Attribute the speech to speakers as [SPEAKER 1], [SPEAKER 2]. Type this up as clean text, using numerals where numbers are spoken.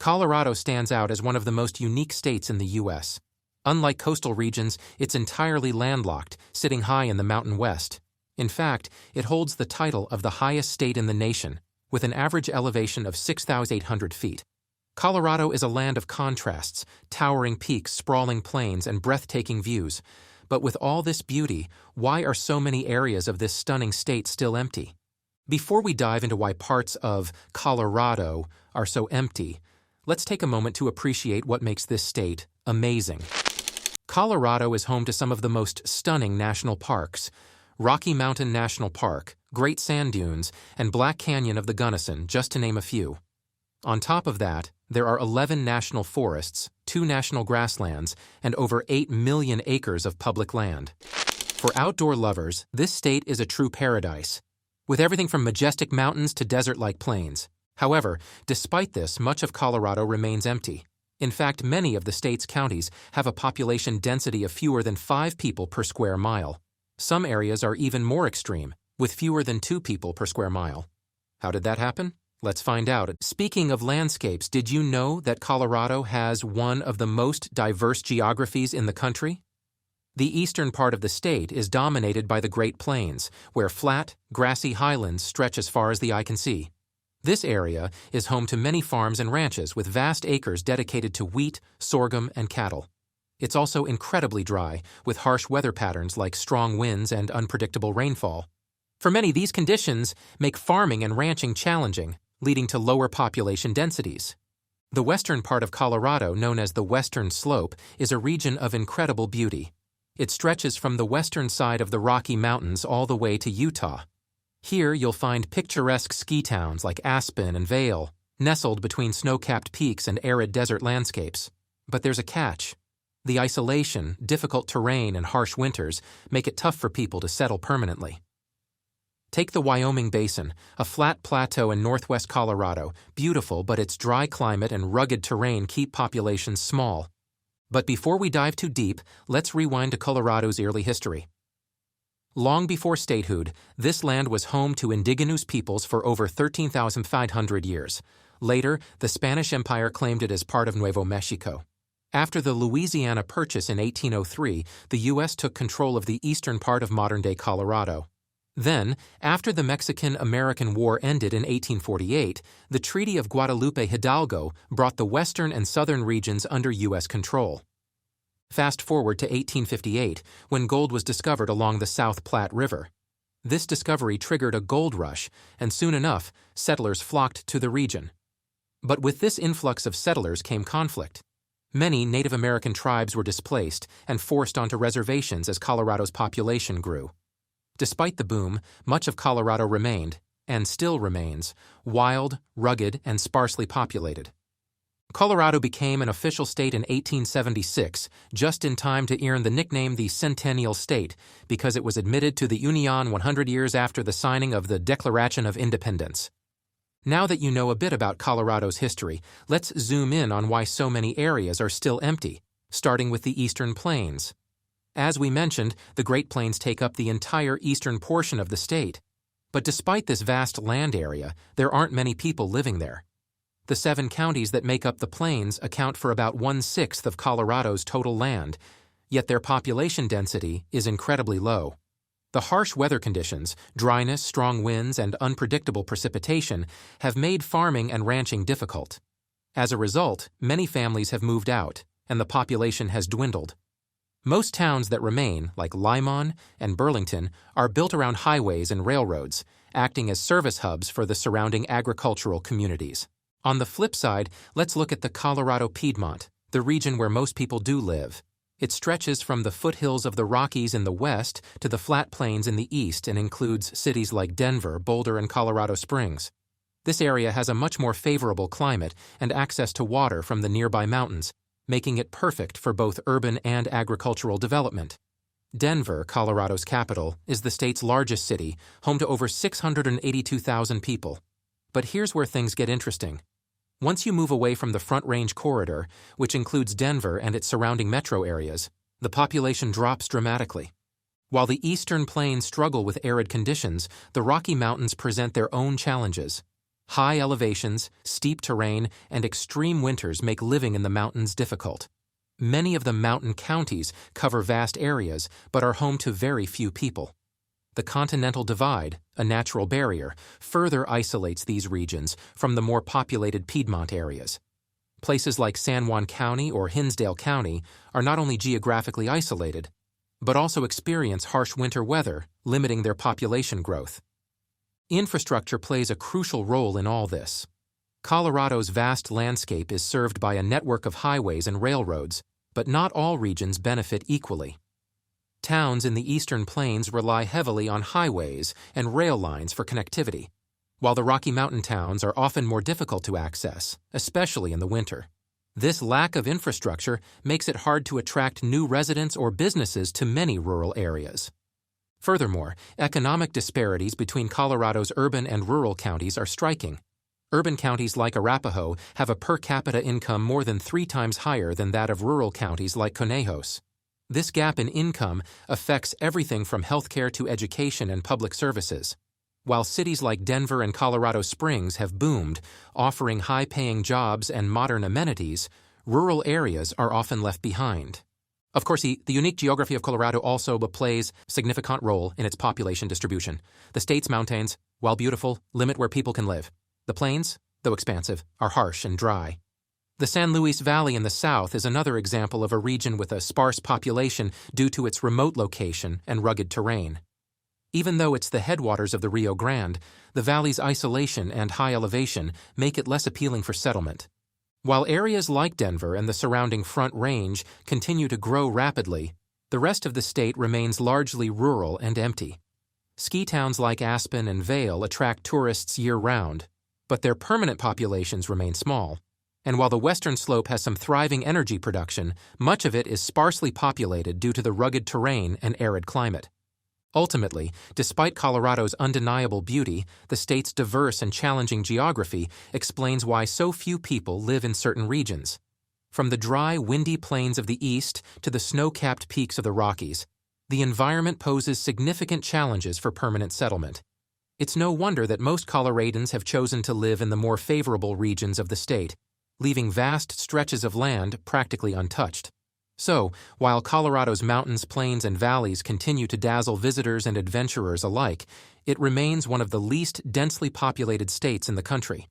[SPEAKER 1] Colorado stands out as one of the most unique states in the U.S. Unlike coastal regions, it's entirely landlocked, sitting high in the Mountain West. In fact, it holds the title of the highest state in the nation, with an average elevation of 6,800 feet. Colorado is a land of contrasts, towering peaks, sprawling plains, and breathtaking views. But with all this beauty, why are so many areas of this stunning state still empty? Before we dive into why parts of Colorado are so empty, let's take a moment to appreciate what makes this state amazing. Colorado is home to some of the most stunning national parks: Rocky Mountain National Park, Great Sand Dunes, and Black Canyon of the Gunnison, just to name a few. On top of that, there are 11 national forests, 2 national grasslands, and over 8 million acres of public land. For outdoor lovers, this state is a true paradise, with everything from majestic mountains to desert-like plains. However, despite this, much of Colorado remains empty. In fact, many of the state's counties have a population density of fewer than 5 people per square mile. Some areas are even more extreme, with fewer than 2 people per square mile. How did that happen? Let's find out. Speaking of landscapes, did you know that Colorado has one of the most diverse geographies in the country? The eastern part of the state is dominated by the Great Plains, where flat, grassy highlands stretch as far as the eye can see. This area is home to many farms and ranches with vast acres dedicated to wheat, sorghum, and cattle. It's also incredibly dry, with harsh weather patterns like strong winds and unpredictable rainfall. For many, these conditions make farming and ranching challenging, leading to lower population densities. The western part of Colorado, known as the Western Slope, is a region of incredible beauty. It stretches from the western side of the Rocky Mountains all the way to Utah. Here you'll find picturesque ski towns like Aspen and Vail, nestled between snow-capped peaks and arid desert landscapes. But there's a catch. The isolation, difficult terrain, and harsh winters make it tough for people to settle permanently. Take the Wyoming Basin, a flat plateau in northwest Colorado, beautiful, but its dry climate and rugged terrain keep populations small. But before we dive too deep, let's rewind to Colorado's early history. Long before statehood, this land was home to indigenous peoples for over 13,500 years. Later, the Spanish Empire claimed it as part of Nuevo Mexico. After the Louisiana Purchase in 1803, the U.S. took control of the eastern part of modern-day Colorado. Then, after the Mexican-American War ended in 1848, the Treaty of Guadalupe Hidalgo brought the western and southern regions under U.S. control. Fast forward to 1858, when gold was discovered along the South Platte River. This discovery triggered a gold rush, and soon enough, settlers flocked to the region. But with this influx of settlers came conflict. Many Native American tribes were displaced and forced onto reservations as Colorado's population grew. Despite the boom, much of Colorado remained, and still remains, wild, rugged, and sparsely populated. Colorado became an official state in 1876, just in time to earn the nickname the Centennial State, because it was admitted to the Union 100 years after the signing of the Declaration of Independence. Now that you know a bit about Colorado's history, let's zoom in on why so many areas are still empty, starting with the Eastern Plains. As we mentioned, the Great Plains take up the entire eastern portion of the state. But despite this vast land area, there aren't many people living there. The 7 counties that make up the plains account for about 1/6 of Colorado's total land, yet their population density is incredibly low. The harsh weather conditions, dryness, strong winds, and unpredictable precipitation have made farming and ranching difficult. As a result, many families have moved out, and the population has dwindled. Most towns that remain, like Limon and Burlington, are built around highways and railroads, acting as service hubs for the surrounding agricultural communities. On the flip side, let's look at the Colorado Piedmont, the region where most people do live. It stretches from the foothills of the Rockies in the west to the flat plains in the east and includes cities like Denver, Boulder, and Colorado Springs. This area has a much more favorable climate and access to water from the nearby mountains, making it perfect for both urban and agricultural development. Denver, Colorado's capital, is the state's largest city, home to over 682,000 people. But here's where things get interesting. Once you move away from the Front Range corridor, which includes Denver and its surrounding metro areas, the population drops dramatically. While the eastern plains struggle with arid conditions, the Rocky Mountains present their own challenges. High elevations, steep terrain, and extreme winters make living in the mountains difficult. Many of the mountain counties cover vast areas but are home to very few people. The Continental Divide, a natural barrier, further isolates these regions from the more populated Piedmont areas. Places like San Juan County or Hinsdale County are not only geographically isolated, but also experience harsh winter weather, limiting their population growth. Infrastructure plays a crucial role in all this. Colorado's vast landscape is served by a network of highways and railroads, but not all regions benefit equally. Towns in the eastern plains rely heavily on highways and rail lines for connectivity, while the Rocky Mountain towns are often more difficult to access, especially in the winter. This lack of infrastructure makes it hard to attract new residents or businesses to many rural areas. Furthermore, economic disparities between Colorado's urban and rural counties are striking. Urban counties like Arapahoe have a per capita income more than 3 times higher than that of rural counties like Conejos. This gap in income affects everything from healthcare to education and public services. While cities like Denver and Colorado Springs have boomed, offering high-paying jobs and modern amenities, rural areas are often left behind. Of course, the unique geography of Colorado also plays a significant role in its population distribution. The state's mountains, while beautiful, limit where people can live. The plains, though expansive, are harsh and dry. The San Luis Valley in the south is another example of a region with a sparse population due to its remote location and rugged terrain. Even though it's the headwaters of the Rio Grande, the valley's isolation and high elevation make it less appealing for settlement. While areas like Denver and the surrounding Front Range continue to grow rapidly, the rest of the state remains largely rural and empty. Ski towns like Aspen and Vail attract tourists year-round, but their permanent populations remain small. And while the western slope has some thriving energy production, much of it is sparsely populated due to the rugged terrain and arid climate. Ultimately, despite Colorado's undeniable beauty, the state's diverse and challenging geography explains why so few people live in certain regions. From the dry, windy plains of the east to the snow-capped peaks of the Rockies, the environment poses significant challenges for permanent settlement. It's no wonder that most Coloradans have chosen to live in the more favorable regions of the state, leaving vast stretches of land practically untouched. So, while Colorado's mountains, plains, and valleys continue to dazzle visitors and adventurers alike, it remains one of the least densely populated states in the country.